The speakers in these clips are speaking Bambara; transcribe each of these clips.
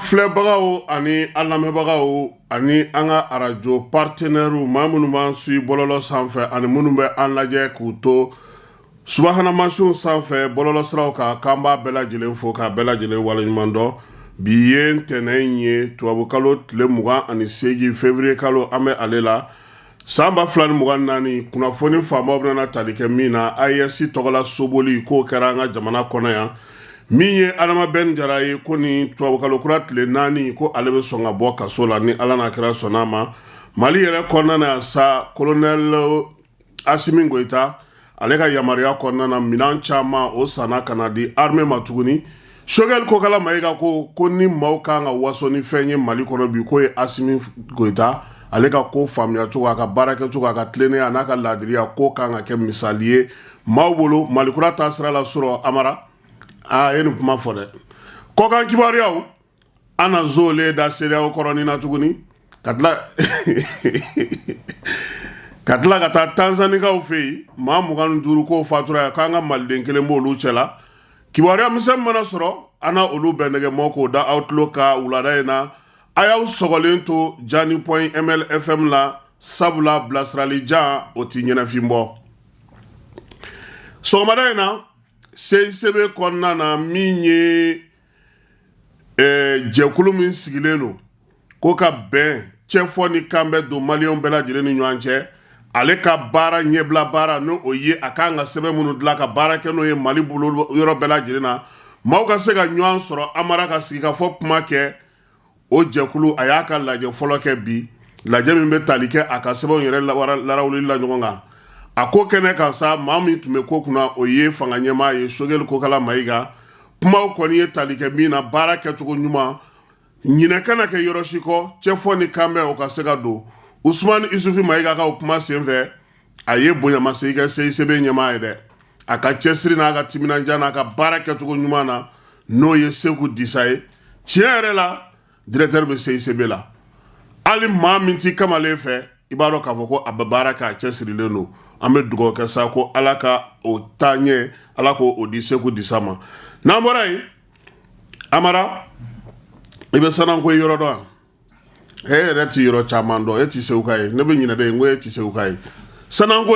filɛbagaw ani an lamɛnbagaw ani an ka arajo partenaires maa minnu b'an suit bɔlɔlɔ sanfɛ ani minnu bɛ an lajɛ k'u to subahana mansinw sanfɛ bɔlɔlɔ siraw kan k'an b'a bɛɛ lajɛlen fo k'a bɛɛ lajɛlen waleɲuman dɔn bi ye ntɛnɛn ye tubabukalo tile 28 février kalo an bɛ ale la san 2024 kunnafoni faamaw bɛna tali kɛ min na AES tɔgɔla soboli k'o kɛra an ka jamana kɔnɔ yan min ye Adama Ben Jara ye ko ni tubabukalo kura tile 4 ko ale bɛ sɔn ka bɔ kaso la ni Ala n'a kɛra sɔnna ma Mali yɛrɛ kɔnɔna na sa colonel Asimi Goita ale ka yamaruya kɔnɔna na minan caman o sanna ka na di armée ma tuguni Choguel Kokala Mayiga ko ni maaw kan ka waso ni fɛn ye Mali kɔnɔ bi ko ye Asimi Goita ale ka ko faamuya cogo a ka baara kɛ cogo a ka tilennenya n'a ka laadiriya ko kan ka kɛ misali ye maaw bolo Mali kura taa sira la sɔrɔ Amara ye nin kuma fɔ dɛ kɔkan kibaruyaw an na zole da CEDEAO kɔrɔnin na tuguni ka tila ka taa Tanzanikaw fɛ yen maa 25 ko fatura k'an ka maliden kelen b'olu cɛla kibaruya misɛn mana sɔrɔ an na olu bɛɛ nɛgɛmɔ k'o da Outlook ka wulada in na a y'aw sɔgɔlen to Jani.ml FM la sabula bilasirali jan o ti ɲɛnafin bɔ sɔgɔmada in na CICB kɔnɔna na min ye jɛkulu min sigilen don ko ka bɛn cɛfɔ ni kan bɛ don maliyɛnw bɛɛ lajɛlen ni ɲɔgɔn cɛ ale ka baara ɲɛbila baara n'o o ye a kan ka sɛbɛn minnu dilan ka baara kɛ n'o ye Mali bolo yɔrɔ bɛɛ lajɛlen na maaw ka se ka ɲɔgɔn sɔrɔ Amara ka sigi ka fɔ kuma kɛ o jɛkulu a y'a ka lajɛ fɔlɔ kɛ bi lajɛ min bɛ tali kɛ a ka sɛbɛnw yɛrɛ larawuli la ɲɔgɔn kan a ko kɛnɛ kan sa maa min tun bɛ ko kunna o ye fanga ɲɛmaa ye Choguel Kokala Mayiga kumaw kɔni ye tali kɛ min na baara kɛcogo ɲuman ɲinɛ kana kɛ yɔrɔ si kɔ cɛfɔ ni kanbɛn o ka se ka don Usmani Isufi Mayiga ka o kuma senfɛ a ye bonyamasegin kɛ CICB ɲɛmaa ye dɛ a ka cɛsiri n'a ka timinandiya n'a ka baara kɛcogo ɲuman na n'o ye Seku Disa ye tiɲɛ yɛrɛ la directeur bɛ CICB la hali maa min ti kamalen fɛ i b'a dɔn k'a fɔ ko a bɛ baara kɛ a cɛsirilen don an bɛ dugawu kɛ sa ko Ala ka o taaɲɛ Ala ko o di Seku Disa ma n'an bɔra yen Amara i bɛ Sananko yɔrɔ dɔn e yɛrɛ ti yɔrɔ caman dɔn e ti Seku ka ye ne bɛ ɲinɛ de ko e ti Seku ka ye Sananko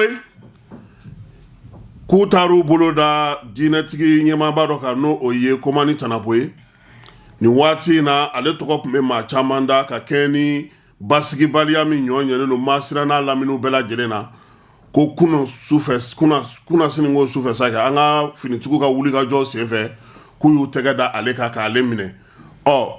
k'u taar'u bolo da diinɛtigi ɲɛmaaba dɔ kan n'o o ye Komani Tanapo ye nin waati in na ale tɔgɔ tun bɛ maa caman da ka kɛ ni basigibaliya min ɲɔgɔn ɲɛnen don Masira n'a laminiw bɛɛ lajɛlen na ko kunun siniko sufɛ sa kɛ an ka finitigiw ka wulikajɔ senfɛ k'u y'u tɛgɛ da ale kan k'ale minɛ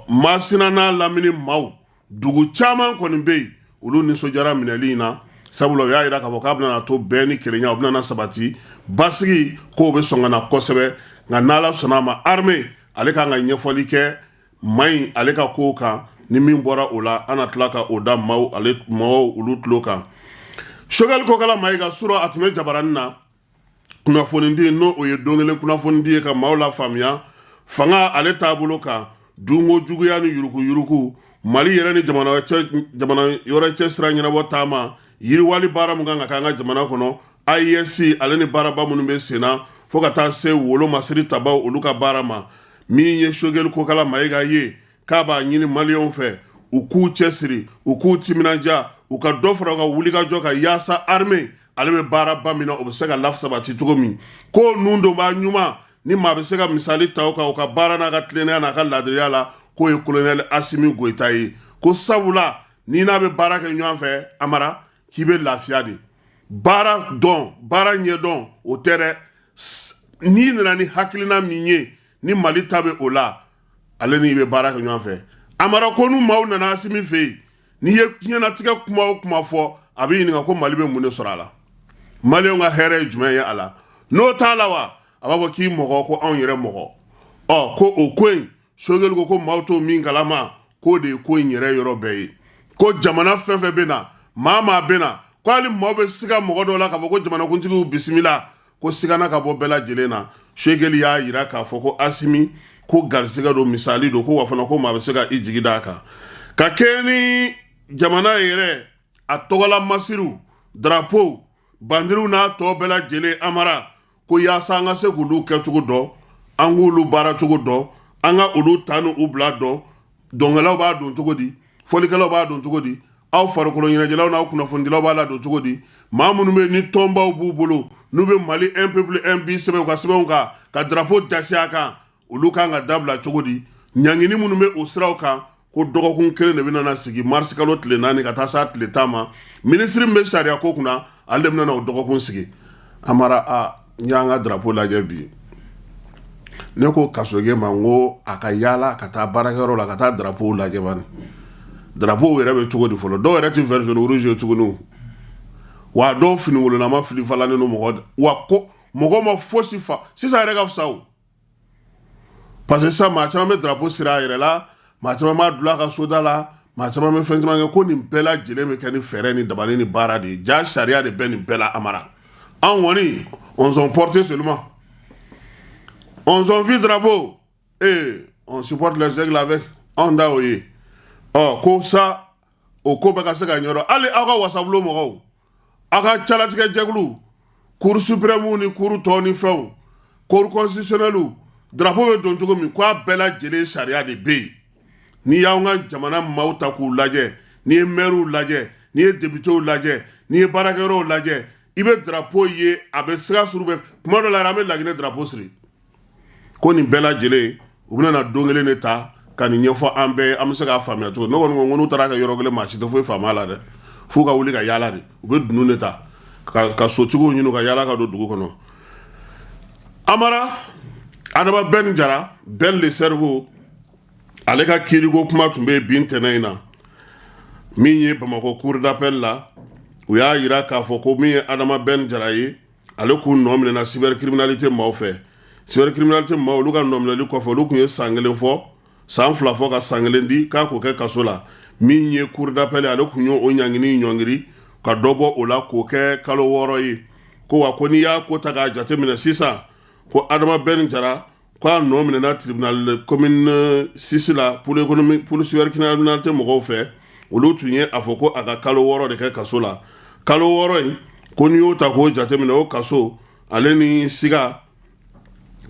Masina n'a lamini maaw dugu caman kɔni bɛ yen olu nisɔndiyara minɛli in na sabula o y'a jira k'a fɔ k'a bɛna to bɛn ni kelenya o bɛna sabati basigi k'o bɛ sɔn ka na kosɛbɛ nka n'Ala sɔnna ma armée ale kan ka ɲɛfɔli kɛ maɲi ale ka kow kan ni min bɔra o la an na tila ka o da maaw olu tulo kan Choguel Kokala Mayiga sura a tun bɛ jabaranin na kunnafonidi n'o o ye don kelen kunnafonidi ye ka maaw la faamuya fanga ale taabolo kan dunko juguya ni yuruku Mali yɛrɛ ni jamana yɔrɔ cɛ sira ɲɛnabɔ taama yiriwali baara mun kan ka kɛ an ka jamana kɔnɔ AES ale ni baaraba minnu bɛ sen na fo ka taa se wolo masiri tabaw olu ka baara ma min ye Choguel Kokala Mayiga ye k'a b'a ɲini maliyɛnw fɛ u k'u cɛsiri u k'u timinandiya u ka dɔ fara u ka wulikajɔ kan yaasa armée ale bɛ baaraba min na o bɛ se ka lafasabati cogo min ko nun don b'a ɲuman ni maa bɛ se ka misali ta o kan u ka baara n'a ka tilennenya n'a ka laadiriya la k'o ye colonel Asimi Goita ye ko sabula ni n'a bɛ baara kɛ ɲɔgɔn fɛ Amara k'i bɛ lafiya de baara ɲɛdɔn o tɛ dɛ n'i nana ni hakilina min ye ni Mali ta bɛ o la ale n'i bɛ baara kɛ ɲɔgɔn fɛ Amara ko n'u maaw nana Asimi fɛ yen n'i ye diɲɛlatigɛ kuma o kuma fɔ a bɛ ɲininka ko Mali bɛ mun de sɔrɔ a la maliyɛnw ka hɛrɛ ye jumɛn ye a la n'o t'a la wa a b'a fɔ k'i mɔgɔ ko anw yɛrɛ mɔgɔ ko o ko in Choguel ko maaw t'o min kalama k'o de ye ko in yɛrɛ yɔrɔ bɛɛ ye ko jamana fɛn fɛn bɛ na maa bɛ na ko hali maaw bɛ siga mɔgɔ dɔw la k'a fɔ ko jamanakuntigiw bisimila ko sigana ka bɔ bɛɛ lajɛlen na Choguel y'a jira k'a fɔ ko Asimi ko garisɛgɛ don misali don ko wa fana ko maa bɛ se ka i jigi d'a kan ka kɛ ni jamana yɛrɛ a tɔgɔla masiriw drapeau bandiriw n'a tɔ bɛɛ lajɛlen Amara ko yaasa an ka se k'olu kɛcogo dɔn an k'olu baara cogo dɔn an ka olu ta ni u bila dɔn dɔnkɛlaw b'a dɔn cogo di fɔlikɛlaw b'a dɔn cogo di aw farikolo ɲɛnajɛlaw n'aw kunnafonidilaw b'a la dɔn cogo di maa minnu bɛ ni tɔnbaw b'u bolo n'u bɛ Mali un peuple un but sɛbɛn u ka sɛbɛnw kan ka drapeau dasi a kan olu kan ka dabila cogo di ɲangini minnu bɛ o siraw kan ko dɔgɔkun kelen de bɛna sigi mars kalo tile 4 ka taa s'a tile 10 ma ministre min bɛ sariya ko kunna ale de bɛna o dɔgɔkun sigi Amara n y'an ka drapeau lajɛ bi ne ko Kasoge ma n ko a ka yaala ka taa baarakɛyɔrɔ la ka taa drapeau lajɛ bani drapeau yɛrɛ bɛ cogo di fɔlɔ dɔw yɛrɛ tɛ vert jaune rouge ye tuguni wa dɔw finiwolonama fili falalen no mɔgɔ wa ko mɔgɔ ma fosi fa sisan yɛrɛ ka fisa o parce que sisan maa caman bɛ drapeau siri a yɛrɛ la maa caman b'a dulon a ka soda la maa caman bɛ fɛn caman kɛ ko nin bɛɛ lajɛlen bɛ kɛ ni fɛɛrɛ ni dabali ni baara de ye ja sariya de bɛ nin bɛɛ la Amara an kɔni on s'en porte seulement on s'en vit drapeau et on supporte les aigles avec on da o ye ko sa o ko bɛ ka se ka ɲɛdɔn hali aw ka wasabulon mɔgɔw aw ka calatigɛ jɛkulu cour suprême ni cour tɔ ni fɛnw cour constitutionnelle drapeau bɛ don cogo min ko a bɛɛ lajɛlen sariya de bɛ yen n'i y'anw ka jamana maaw ta k'u lajɛ n'i ye maires lajɛ n'i ye députés lajɛ n'i ye baarakɛyɔrɔw lajɛ i bɛ drapeau ye a bɛ siga suru bɛ kuma dɔ la an bɛ Laginɛ drapeau siri ko nin bɛɛ lajɛlen u bɛna na don kelen de ta ka nin ɲɛfɔ an bɛɛ an bɛ se k'a faamuya cogo ne kɔni ko n'u taara kɛ yɔrɔ kelen maa si tɛ foyi faamu a la dɛ f'u ka wuli ka yaala de u bɛ dunun de ta ka sotigiw ɲini ka yaala ka don dugu kɔnɔ Amara Adama Ben Jara Ben le cerveau ale ka kiiriko kuma tun bɛ bin tɛnɛ in na min ye Bamakɔ cour d'appel la u y'a yira k'a fɔ ko min ye Adama Ben Jara ye ale k'u nɔ minɛna cybercriminalité maaw fɛ cybercriminalité maaw olu ka nɔminɛli kɔfɛ olu tun ye san 1 fɔ san 2 fɔ ka san 1 di k'a k'o kɛ kaso la min ye cour d'appel ale tun y'o ɲangini ɲɔngiri ka dɔ bɔ o la k'o kɛ kalo 6 ye ko wa ko n'i y'a ko ta k'a jateminɛ sisan ko Adama Ben Jara k'a nɔ minɛna tribunal commune 6 la pour cybercriminalité mɔgɔw fɛ olu tun ye a fɔ ko a ka kalo 6 de kɛ kaso la kalo 6 in ko n'i y'o ta k'o jateminɛ o kaso ale ni siga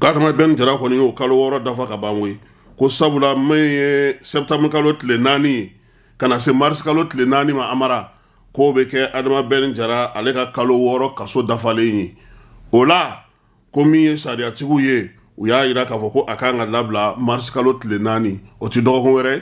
Adama Ben Jara kɔni y'o kalo 6 dafa ka ban koyi ko sabula min ye septembre kalo tile 4 ka na se mars kalo tile 4 ma Amara k'o bɛ kɛ Adama Ben Jara ale ka kalo 6 kaso dafalen ye o la ko min ye sariyatigiw ye u y'a yira k'a fɔ ko a kan ka labila mars kalo tile 4 o ti dɔgɔkun wɛrɛ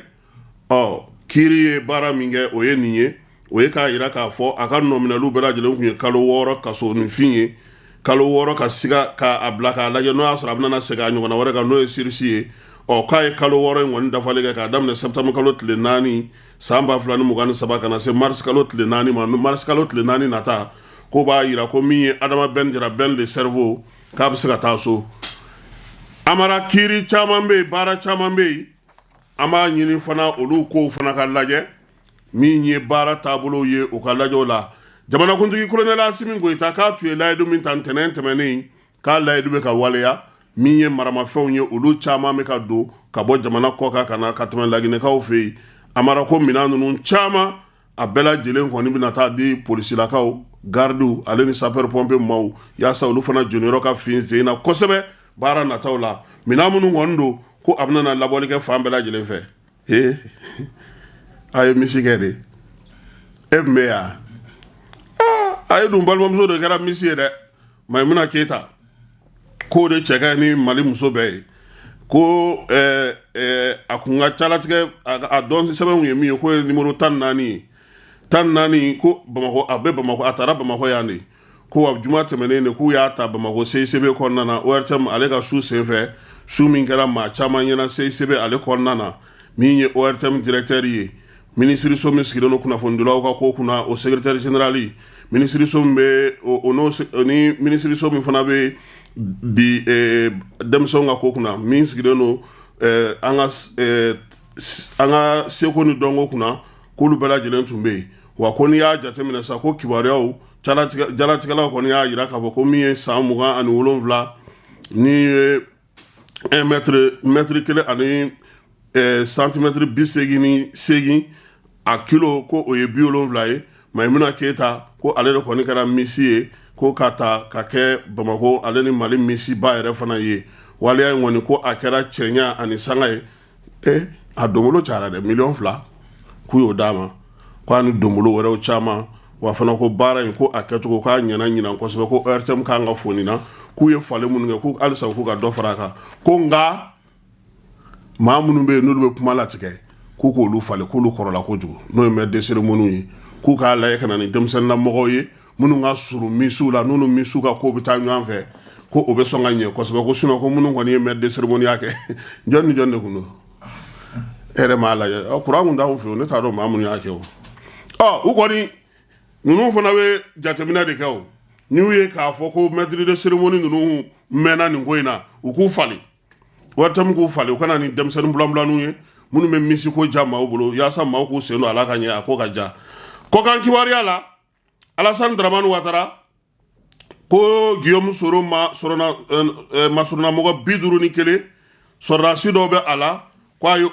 kiiri ye baara min kɛ o ye nin ye o ye k'a yira k'a fɔ a ka nɔminɛliw bɛɛ lajɛlen tun ye kalo 6 kaso nin fin ye kalo 6 ka siga k'a bila k'a lajɛ n'o y'a sɔrɔ a bɛna segin a ɲɔgɔnna wɛrɛ kan n'o ye sirisi ye k'a ye kalo 6 in kɔni dafalen kɛ k'a daminɛ septembre kalo tile 4 san 2023 ka na se mars kalo tile 4 ma mars kalo tile 4 nata ko b'a yira ko min ye Adama Ben Jara Ben le cerveau k'a bɛ se ka taa so Amara kiiri caman bɛ yen baara caman bɛ yen an b'a ɲini fana olu kow fana ka lajɛ min ye baara taabolo ye o ka lajɛ o la jamanakuntigi colonel Asimi Goyita k'a tun ye layidu min ta ntɛnɛn tɛmɛnen k'a layidu bɛ ka waleya min ye maramafɛnw ye olu caman bɛ ka don ka bɔ jamana kɔ kan ka na ka tɛmɛ Laginɛkaw fɛ yen Amara ko minɛn ninnu caman a bɛɛ lajɛlen kɔni bɛna taa di polisilakaw gardiw ale ni sapeur pompier maaw yaasa olu fana jɔnyɔrɔ ka fin sen na kosɛbɛ baara nataw la minɛn minnu kɔni don ko a bɛna labɔli kɛ fan bɛɛ lajɛlen fɛ a ye misi kɛ de e tun bɛ yan a ye dun balimamuso de kɛra misi ye dɛ Maimuna Keita k'o de cɛ ka ɲi ni Mali muso bɛɛ ye ko a kun ka calatigɛ a dɔn sɛbɛn ye min ye k'o ye numéro 14 ye 14 ko Bamakɔ a bɛ Bamakɔ a taara Bamakɔ yan de ko wa juma tɛmɛnen de k'u y'a ta Bamakɔ CICB kɔnɔna na ORTM ale ka su senfɛ su min kɛra maa caman ɲɛna CICB ale kɔnɔna na min ye ORTM directeur ye ministre min sigilen don kunnafonidilaw ka ko kunna o secrétaire général ministre min bɛ o ni ministre min fana bɛ bi denmisɛnw ka ko kunna min sigilen don an ka seko ni dɔnko kunna k'olu bɛɛ lajɛlen tun bɛ yen wa ko n'i y'a jateminɛ sa ko kibaruyaw jalatigɛlaw kɔni y'a yira k'a fɔ ko min ye san 27 ni ye 1 mètre kelen ani centimètre 88 a kilo ko o ye 70 ye Maimuna Keita ko ale de kɔni kɛra misi ye ko ka ta ka kɛ Bamakɔ ale ni Mali misi ba yɛrɛ fana ye waleya in kɔni ko a kɛra cɛɲa ani sanga ye a donbolo cayara dɛ miliyɔn 2 k'u y'o d'a ma k'a ni donbolo wɛrɛw caman wa fana ko baara in ko a kɛcogo k'a ɲɛna ɲinan kosɛbɛ ko RTM kan ka foni na k'u ye fale minnu kɛ k'u halisa k'u ka dɔ fara a kan ko nka maa minnu bɛ yen n'olu bɛ kuma latigɛ k'u k'olu fale k'olu kɔrɔla kojugu n'o ye maître de cérémonie ye k'u k'a lajɛ ka na ni denmisɛnninlamɔgɔw ye minnu ka surun misiw la n'u misiw ka ko bɛ taa ɲɔgɔn fɛ ko o bɛ sɔn ka ɲɛ kosɛbɛ ko sinon ko minnu kɔni ye maître de cérémonie kɛ jɔn ni jɔn de kun don e yɛrɛ m'a lajɛ kuran kun t'anw fɛ yen ne t'a dɔn maa minnu y'a kɛ o u kɔni ninnu fana bɛ jateminɛ de kɛ o n'u ye k'a fɔ ko maître de cérémonie ninnu mɛnna nin ko in na u k'u falen RTM k'u falen u kana ni denmisɛnnin bulanbulanniw ye minnu bɛ misi ko ja maaw bolo yaasa maaw k'u sen don a la ka ɲɛ a ko ka ja kɔkan kibaruya la Alassane Dramane Ouattara ko Guillaume Soro masurunamɔgɔ 51 sɔrɔdasi dɔw bɛ a la k'a ye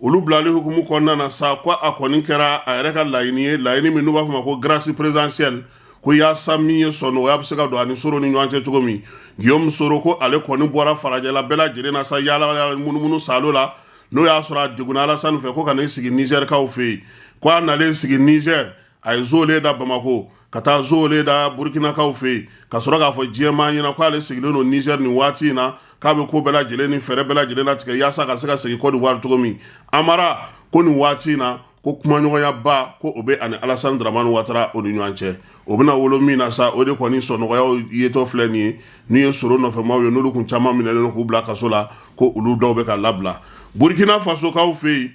olu bilali hukumu kɔnɔna na sa ko a kɔni kɛra a yɛrɛ ka laɲini ye laɲini min n'u b'a fɔ ma ko grâce présidentielle ko yaasa min ye sɔn nɔgɔya bɛ se ka don ani Soro ni ɲɔgɔn cɛ cogo min Guillaume Soro ko ale kɔni bɔra farajɛla bɛɛ lajɛlen na sa yaala munumunu salo la n'o y'a sɔrɔ a degunna Alassane fɛ ko ka n'i sigi Niger kaw fɛ yen ko a nalen sigi Niger a ye zoolen da Bamako ka taa zoolen da Burkina kaw fɛ yen ka sɔrɔ k'a fɔ diɲɛmaa ɲɛna k'ale sigilen don Niger nin waati in na k'a bɛ ko bɛɛ lajɛlen ni fɛɛrɛ bɛɛ lajɛlen latigɛ yaasa ka se ka segin Côte d'Ivoire cogo min Amara ko nin waati in na ko kumaɲɔgɔnyaba ko o bɛ ani Alassane Dramane Ouattara o ni ɲɔgɔn cɛ o bɛna wolo min na sa o de kɔni sɔnɔgɔyaw yetɔ filɛ nin ye n'u ye Soro nɔfɛmaw ye n'olu kun caman minɛlen don k'u bila kaso la ko olu dɔw bɛ ka labila Burkina Faso kaw fɛ yen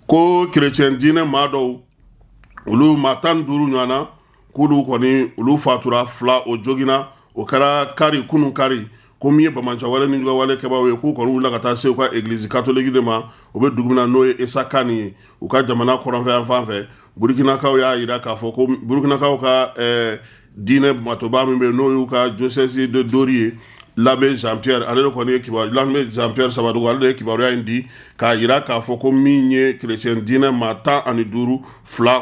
ko chrétien diinɛ maa dɔw olu maa 15 ɲɔgɔnna k'olu kɔni olu fatura 2 o joginna o kɛra kunun kari ko min ye bamancɛ wale ni juguya wale kɛbaaw ye k'u kɔni wulila ka taa se u ka église catholique de ma o bɛ dugu min na n'o ye Essa Kani ye u ka jamana kɔrɔnfɛ yan fan fɛ Burkinakaw y'a jira k'a fɔ ko Burkinakaw ka diinɛ matoba min bɛ yen n'o y'u ka diocèse de Dori ye l'abbé Jean-Pierre ale de kɔni ye kibaru l'abbé Jean-Pierre Sabadogo ale de ye kibaruya in di k'a jira k'a fɔ ko min ye chrétien diinɛ maa 15 2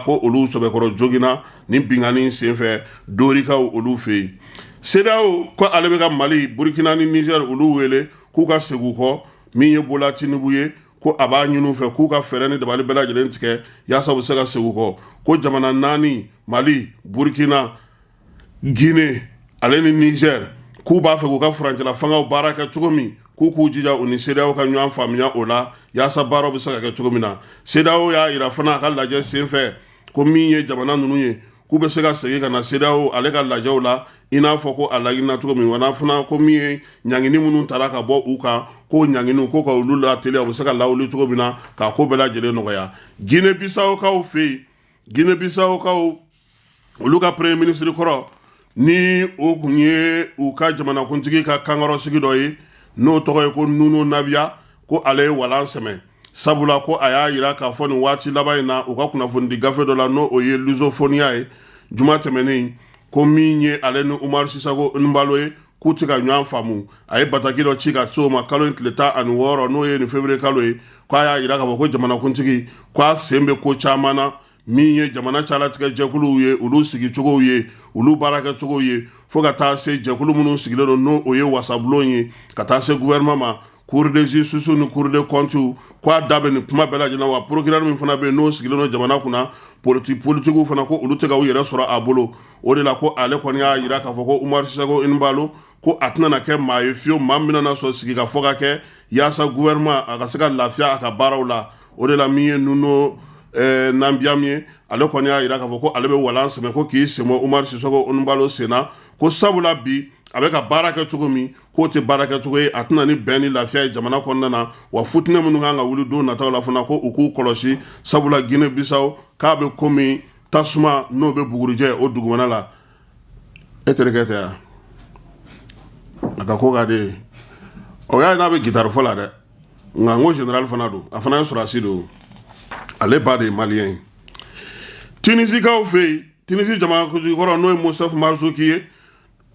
ko olu sɛbɛkɔrɔ joginna ni binkani senfɛ Dorikaw olu fɛ yen CEDEAO ko ale bɛ ka Mali Burkina ni Niger olu wele k'u ka segin u kɔ min ye Bola Tinubu ye ko a b'a ɲini u fɛ k'u ka fɛɛrɛ ni dabali bɛɛ lajɛlen tigɛ yaasa u bɛ se ka segin u kɔ ko jamana 4 Mali Burkina Guinée ale ni Niger k'u b'a fɛ k'u ka furancɛla fangaw baara kɛ cogo min k'u jija u ni CEDEAO ka ɲɔgɔn faamuya o la yaasa baaraw bɛ se ka kɛ cogo min na CEDEAO y'a jira fana a ka lajɛ senfɛ ko min ye jamana ninnu ye k'u bɛ se ka segin ka na CEDEAO ale ka lajɛw la i n'a fɔ ko a laɲinina cogo min wa n'a fana ko min ye ɲangini minnu taara ka bɔ u kan k'o ɲanginiw ko ka olu lateliya u bɛ se ka lawuli cogo min na k'a ko bɛɛ lajɛlen nɔgɔya Guinée Bissau kaw fɛ yen Guinée Bissau kaw olu ka premier ministre kɔrɔ ni o kun ye u ka jamanakuntigi ka kankɔrɔsigi dɔ ye n'o tɔgɔ ye ko Nuno Nabia ko ale ye walan sɛmɛ sabula ko a y'a jira k'a fɔ nin waati laban in na u ka kunnafonidi gafe dɔ la n'o o ye lusophonia ye juma tɛmɛnen ko min ye ale ni Umaru Sisako Embalo ye k'u tɛ ka ɲɔgɔn faamu a ye bataki dɔ ci ka se o ma kalo in tile 16 n'o ye nin février kalo ye k'a y'a jira k'a fɔ ko jamanakuntigi k'a sen bɛ ko caman na min ye jamana calatigɛ jɛkuluw ye olu sigicogow ye olu baarakɛcogow ye fo ka taa se jɛkulu minnu sigilen don n'o o ye wasabulon ye ka taa se gouvernement ma cour de justice ni cour de comptes k'a da bɛ nin kuma bɛɛ lajɛlen wa procureur min fana bɛ yen n'o sigilen don jamana kunna politigiw fana ko olu tɛ ka u yɛrɛ sɔrɔ a bolo o de la ko ale kɔni y'a jira k'a fɔ ko Umaru Sisako Embalo ko a tɛna kɛ maa ye fiyewu maa min bɛna sɔrɔ sigi ka fɔ ka kɛ yaasa gouvernement a ka se ka lafiya a ka baaraw la o de la min ye Nuno Nabia min ye ale kɔni y'a jira k'a fɔ ko ale bɛ walan sɛmɛ ko k'i sen bɔ Umaru Sisako Embalo sen na ko sabula bi a bɛ ka baara kɛ cogo min k'o tɛ baara kɛ cogo ye a tɛna ni bɛn ni lafiya ye jamana kɔnɔna na wa futinɛ minnu kan ka wuli don nataw la fana ko u k'u kɔlɔsi sabula Guinée Bissau k'a bɛ komi tasuma n'o bɛ bugurijɛ o dugumana la e terikɛ tɛ yan a ka ko ka di ye o y'a ye n'a bɛ gitari fɔ la dɛ nka n ko général fana don a fana ye sɔrɔdasi don ale ba de ye maliyɛn ye Tinisikaw fɛ yen Tinisi jamanakuntigi n'o ye Mustapha Marzouki ye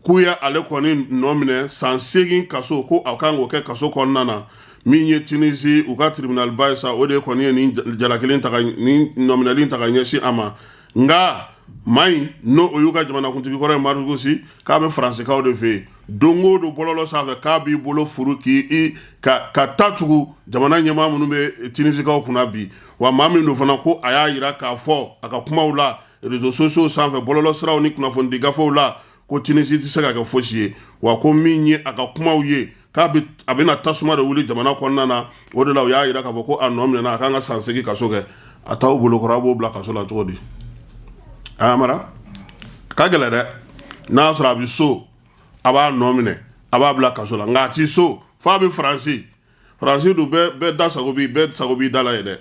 k'u ye ale kɔni nɔ minɛ san 8 kaso ko a kan k'o kɛ kaso kɔnɔna na min ye Tinisi u ka tribunal ba ye sa o de kɔni ye nin jalakili ta nin nɔminɛli ta ka ɲɛsin a ma nka maa in n'o o y'u ka jamanakuntigi kɔrɔ ye Marzouki k'a bɛ faransikaw de fɛ yen dongo do bololo sanfɛ k'a b'i bolo furu ka taa tugu jamana ɲɛmaa minnu bɛ tinisikaw kunna bi wa maa min do fana ko a y'a yira k'a fɔ a ka kumaw la réseaux sociaux sanfɛ bɔlɔlɔ siraw ni kunnafoni gafew la ko Tinisi tɛ se ka kɛ fosi ye wa ko min ye a ka kumaw ye a bɛna tasuma de wuli jamana kɔnɔna na o de la u y'a yira k'a fɔ ko a nɔ minɛna a kan ka san 8 kaso kɛ a t'aw bolokɔrɔ a b'o bila kaso la cogo di a mara ka gɛlɛ dɛ n'a sɔrɔ a bɛ so a b'a nɔ minɛ a b'a bila kaso la nka a ti so f'a bɛ Faransi don bɛɛ da sago b'i da la ye dɛ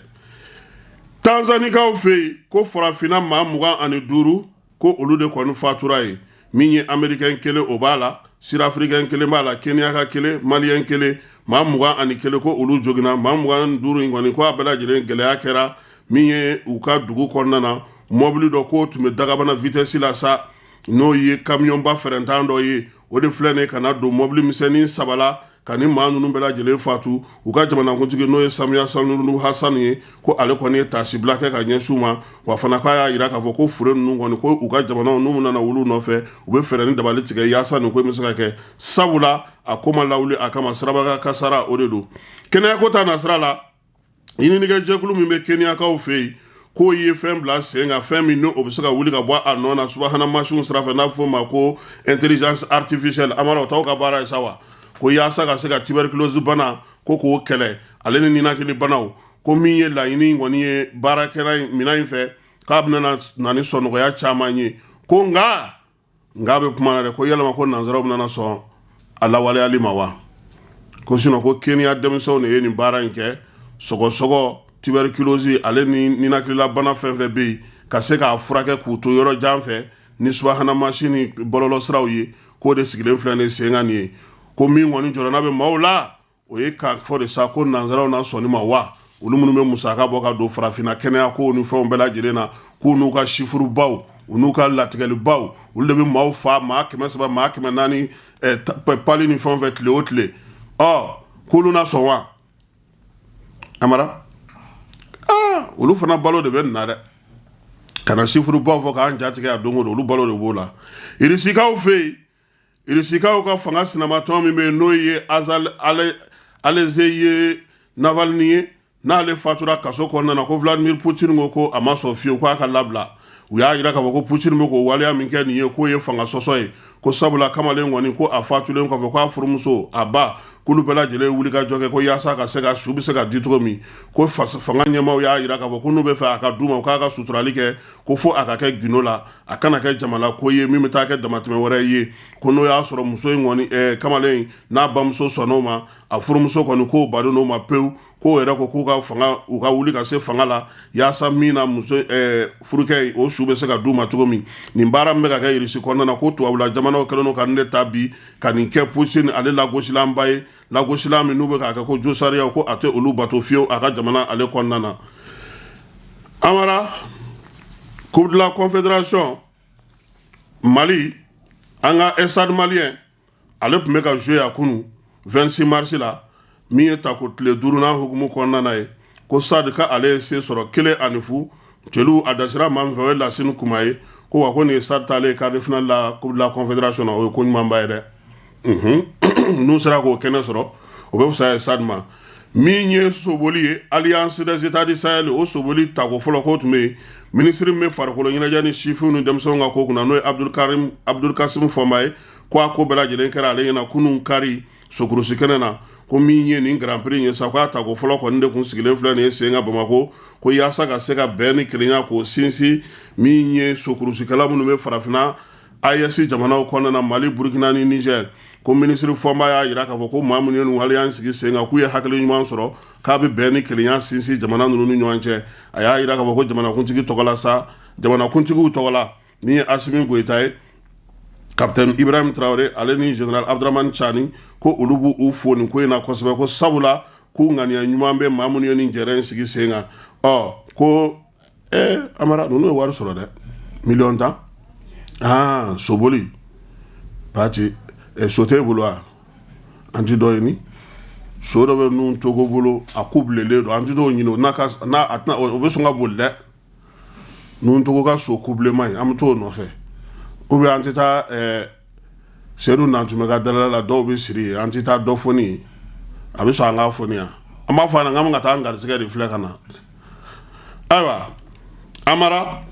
Tanzanikaw fɛ yen ko farafinna maa 25 ko olu de kɔni fatura ye min ye Américain kelen o b'a la Sud-Africain kelen b'a la Kenya ka kelen Malien kelen maa 21 ko olu joginna maa 25 in kɔni ko a bɛɛ lajɛlen gɛlɛya kɛra min ye u ka dugu kɔnɔna na mɔbili dɔ ko tun bɛ dagabana vitesse la sa n'o ye camion ba fɛrɛntan dɔ ye o de filɛ nin ka na don mɔbili misɛnnin 3 la ka ni maa ninnu bɛɛ lajɛlen fatu u ka jamanakuntigi n'o ye Samiya Suluhu Hasani ye ko ale kɔni ye tasibila kɛ ka ɲɛsin u ma wa fana k'a y'a yira k'a fɔ ko fure ninnu kɔni ko u ka jamanaw n'u nana wulu nɔfɛ u bɛ fɛɛrɛ ni dabali tigɛ yaasa nin ko in bɛ se ka kɛ sabula a ko ma lawuli a kama siraba kasara o de don kɛnɛya ko ta nasira la ɲininikɛjɛkulu min bɛ Keniyakaw fɛ yen k'o ye fɛn bila sen kan fɛn min n'o bɛ se ka wuli ka bɔ a nɔ na subahana mansinw sira fɛ n'a fɔ o ma ko intelligence artificielle amara o t'aw ka baara ye sa wa ko yaasa ka se ka tuberculose bana ko k'o kɛlɛ ale ni ninakili banaw ko min ye laɲini kɔni ye baarakɛla minɛn in fɛ k'a bɛna na ni sɔnɔgɔya caman ye ko nka bɛ kuma na dɛ ko yalama ko nanzaraw bɛna sɔn a lawaleyali ma wa ko sinon ko Kenya denmisɛnw de ye nin baara in kɛ sɔgɔsɔgɔ tuberculose ale ni ninakilila bana fɛn fɛn bɛ yen ka se k'a furakɛ k'u to yɔrɔ jan fɛ ni subahana mansin ni bɔlɔlɔ siraw ye k'o de sigilen filɛ nin sen kan nin ye ko min kɔni jɔrɔna bɛ maaw la o ye k'a fɔ de sa ko nanzaraw na sɔnni ma wa olu minnu bɛ musaka bɔ ka don farafinna kɛnɛya ko ni fɛnw bɛɛ lajɛlen na k'u n'u ka sifuru u n'u ka latigɛlibaw olu de bɛ maaw fa maa 300 maa 400 pali ni fɛn fɛn tile o tile k'olu na sɔn wa amara olu fana balo de bɛ nin na dɛ ka na sifurubaw fɔ k'an jatigɛ a don o don olu balo de b'o la irisikaw fɛ yen irisikaw ka fanga sinamatɔn min bɛ yen n'o ye Alexei Navalny ye n'ale fatura kaso kɔnɔna na ko Vladimir Putin ko a ma sɔn fiyewu k'a ka labila u y'a yira k'a fɔ ko Putin bɛ k'o waleya min kɛ nin ye k'o ye fanga sɔsɔ ye ko sabula kamalen kɔni ko a fatulen kɔfɛ k'a furumuso a ba k'olu bɛɛ lajɛlen wuli ka jɔ kɛ ko yaasa ka se ka su bɛ se ka di cogo min ko fanga ɲɛmaaw y'a yira k'a fɔ ko n'u bɛ fɛ a ka d'u ma k'a ka suturali kɛ ko fo a ka kɛ gindo la a kana kɛ jamana ko ye min bɛ taa kɛ damatɛmɛ wɛrɛ ye ko n'o y'a sɔrɔ muso in kɔni kamalen n'a bamuso sɔnn'o ma a furumuso kɔni k'o baden n'o ma pewu k'o yɛrɛ ko k'u ka wuli ka se fanga la yaasa min na muso furukɛ o su bɛ se ka d'u ma cogo min nin baara min bɛ ka kɛ Irisi kɔnɔna na ko tubabula jamanaw kɛlen don ka nin de ta bi ka nin kɛ Putin ale lagosilanba ye lagosilan min n'u bɛ k'a kɛ ko josariyaw ko a tɛ olu bato fiyewu a ka jamana ale kɔnɔna na amara Coupe de la Confédération Mali an ka Estade Malien ale tun bɛ ka jouer a kunu 26 mars la min ye tako tile 5nan hukumu kɔnɔna na ye ko Sadi ka ale ye se sɔrɔ 1-0 jeliw a dasira maa min fɛ o ye Lasine Kuma ye ko wa ko nin ye Sadi taalen quart de finale la Coupe de la Confédération na o ye ko ɲumanba ye dɛ n'u sera k'o kɛnɛ sɔrɔ o bɛ fisaya Sadi ma min ye soboli ye Alliance des États du Sahel o soboli tako fɔlɔ k'o tun bɛ yen minisiri min bɛ farikolo ɲɛnajɛ ni sifinw ni denmisɛnw ka ko kunna n'o ye Abdul Kasim Fɔnba ye ko a ko bɛɛ lajɛlen kɛra ale ɲɛna kunun kari sokurusi kɛnɛ na ko min ye nin Grand Prix ye sa k'a tako fɔlɔ kɔni de kun sigilen filɛ nin ye sen kan Bamako ko yaasa ka se ka bɛn ni kelenya k'o sinsin min ye sokurusikɛla minnu bɛ farafinna AES jamanaw kɔnɔna na Mali Burkina ni Niger ko minisiri Fɔnba y'a yira k'a fɔ ko maa minnu ye nin waleya sigi sen kan k'u ye hakili ɲuman sɔrɔ k'a bɛ bɛn ni kelenya sinsin jamana ninnu ni ɲɔgɔn cɛ a y'a yira k'a fɔ ko jamanakuntigi tɔgɔ la sa jamanakuntigiw tɔgɔ la min ye Asimi Goyita ye Capitaine Ibrahim Traoré ale ni Général Abdramane Chani ko olu b'u fo nin ko in na kosɛbɛ ko sabula k'u ŋaniya ɲuman bɛ maa minnu ye nin jɛrɛ in sigi sen kan ko amara ninnu ye wari sɔrɔ dɛ miliyɔn 10 soboli pati so t'e bolo wa an ti dɔ ɲini so dɔ bɛ nun Togo bolo a ku bilelen don an ti dɔw ɲini o bɛ sɔn ka boli dɛ nun Togo ka so ku bilenman ye an bɛ t'o nɔfɛ ou bien an ti taa seru nan tun bɛ ka dalala la dɔw bɛ siri an tɛ taa dɔ foni a bɛ sɔn an ka foni yan an b'a fɔ an na k'an ka taa an garisɛgɛ de filɛ ka na ayiwa Amara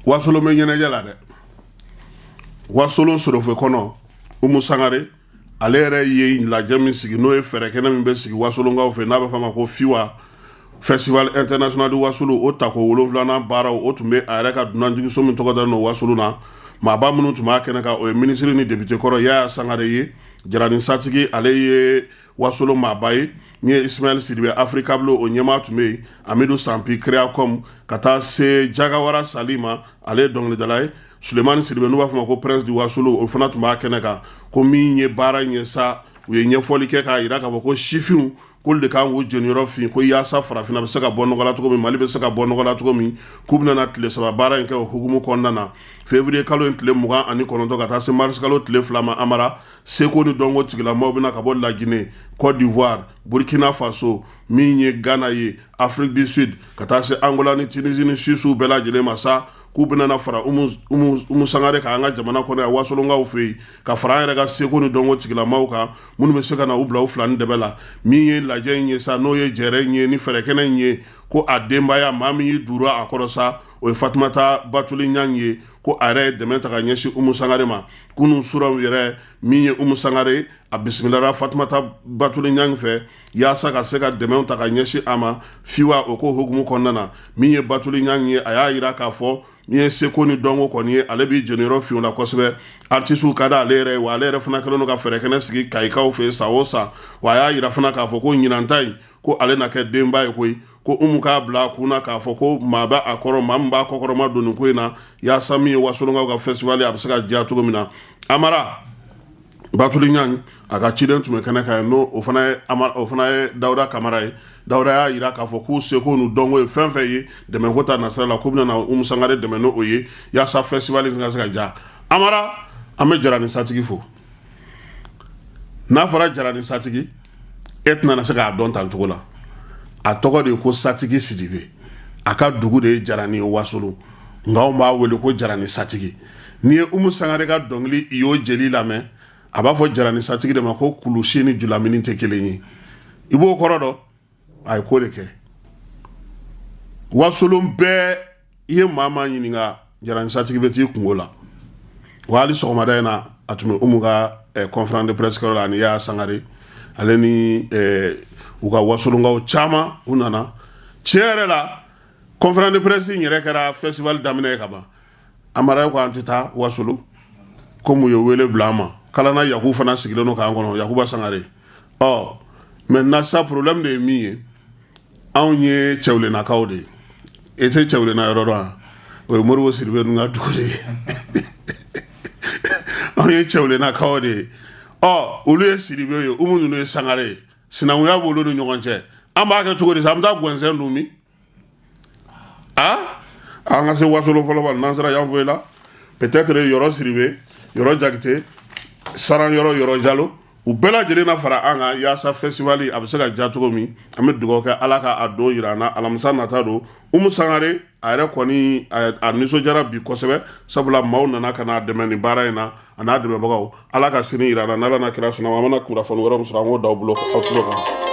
Wasolo bɛ ɲɛnajɛ la dɛ Wasolo Sorofo kɔnɔ Umu Sangare ale yɛrɛ ye lajɛ min sigi n'o ye fɛrɛ kɛnɛ min bɛ sigi Wasolonkaw fɛ n'a bɛ fɔ a ma ko FIWA Festival International de Wasolo o tako 7nan baaraw o tun bɛ a yɛrɛ ka dunanjigiso min tɔgɔ dalen don Wasolo na maaba minnu tun b'a kɛnɛ kan o ye ministre ni député kɔrɔ Yaya Sangare ye Jarani Satigi ale ye Wasolo maaba ye min ye Ismaël Sidibe Africable o ɲɛmaa tun bɛ yen Amidou Sampi Créacom ka taa se Jagawara Salima ale ye dɔnkilidala ye Sulemani Sidibe n'u b'a fɔ ma ko Prince du Wasolo o fana tun b'a kɛnɛ kan ko min ye baara ɲɛ sa u ye ɲɛfɔli kɛ k'a yira k'a fɔ ko sifinw k'olu de kan k'u jɔniyɔrɔ fin ko yaasa farafinna bɛ se ka bɔ nɔgɔ la cogo min Mali bɛ se ka bɔ nɔgɔ la cogo min k'u bɛna tile 3 baara in kɛ o hukumu kɔnɔna na février kalo in tile 29 ka taa se mars kalo tile 2 ma Amara seko ni dɔnko tigilamɔgɔw bɛna ka bɔ La Guinée Côte d'Ivoire Burkina Faso min ye Ghana ye Afrique du Sud ka taa se Angola ni Tunisie ni Suisse bɛɛ lajɛlen ma sa k'u bɛna fara Umu Sangare ka an ka jamana kɔnɔ yan Wasolonkaw fɛ yen ka fara an yɛrɛ ka seko ni dɔnko tigilamɔgɔw kan minnu bɛ se ka na u bila u fila ni dɛbɛ la min ye lajɛ in ye sa n'o ye jɛrɛ in ye ni fɛrɛkɛnɛ in ye ko a denbaya maa min y'i dura a kɔrɔ sa o ye Fatumata Batuli Ɲang ye ko a yɛrɛ ye dɛmɛ ta ka ɲɛsin Umu Sangare ma kunun suraw yɛrɛ min ye Umu Sangare a bisimilara Fatumata Batuli Ɲang fɛ yaasa ka se ka dɛmɛw ta ka ɲɛsin a ma FIWA o ko hukumu kɔnɔna na min ye Batuli Ɲang ye a y'a yira k'a fɔ ni ye seko ni dɔnko kɔni ye ale b'i jɔniyɔrɔ fiɲɛ la kosɛbɛ artistes ka da ale yɛrɛ wa ale yɛrɛ fana kɛlen don ka fɛrɛkɛnɛ sigi kayikaw fɛ sa o sa wa a y'a yira fana k'a fɔ ko ɲinanta in ko ale na kɛ denba ye koyi ko Umu k'a bila a kunna k'a fɔ ko maa b'a a kɔrɔ maa min b'a kɔkɔrɔma don nin ko in na yaasa min ye Wasolonkaw ka festival a bɛ se ka diya cogo min na Amara Batuli Ɲang a ka ciden tun bɛ kɛnɛ kan n'o o fana ye Dawuda Kamara ye Dawuda y'a yira k'a fɔ k'u seko n'u dɔnko ye fɛn fɛn ye dɛmɛko ta nasira la k'u bɛna na Umu Sangare dɛmɛ n'o ye yaasa festival in ka se ka diya Amara an bɛ Jarani Satigi fo n'a fɔra Jarani Satigi e tɛna se k'a dɔn tan cogo la a tɔgɔ de ye ko Satigi Sidibe a ka dugu de ye Jarani ye Wasolo nka anw b'a wele ko Jarani Satigi n'i ye Umu Sangare ka dɔnkili i y'o jeli lamɛn a b'a fɔ Jarani Satigi de ma ko kulusi ni julamini tɛ kelen ye i b'o kɔrɔ dɔn a ye ko de kɛ Wasolo bɛɛ i ye maa ɲininka Jarani Satigi bɛ t'i kungo la wa hali sɔgɔmada in na a tun bɛ Umu ka conférence de presse kɛyɔrɔ la ani Yaya Sangare ale ni u ka Wasolonkaw caman u nana tiɲɛ yɛrɛ la conférence de presse in yɛrɛ kɛra festival daminɛ ye ka ban Amara ko an tɛ taa Wasolo komi u ye wele bila an ma kalana Yakubu fana sigilen don k'an kɔnɔ Yakuba Sangare maintenant sa problème de ye min ye anw ye cɛwlenakaw de ye e tɛ cɛwlena yɔrɔ dɔn o ye Moribo Sidibe ninnu ka dugu de ye anw ye cɛwlenakaw de ye olu ye Sidibe ye Umu ninnu ye Sangare ye sinankunya b'olu ni ɲɔgɔn cɛ an b'a kɛ cogo di sa an bɛ taa gɔnsɛn dun min an ka se Wasolo fɔlɔ ba n'an sera yan fɔ la peut-être Yɔrɔ Sidibe Yɔrɔ Jakite Saran Yɔrɔ Jalo u bɛɛ lajɛlen na fara an kan yaasa festival a bɛ se ka diya cogo min an bɛ dugawu kɛ Ala ka a don yira an na alamisa nata don Umu Sangare a yɛrɛ kɔni a nisɔndiyara bi kosɛbɛ sabula maaw nana ka n'a dɛmɛ nin baara in na a n'a dɛmɛbagaw Ala ka sini yira an na n'Ala n'a kira sɔnna an mana kunnafoni wɛrɛ min sɔrɔ an k'o d'aw bolo aw tulo kan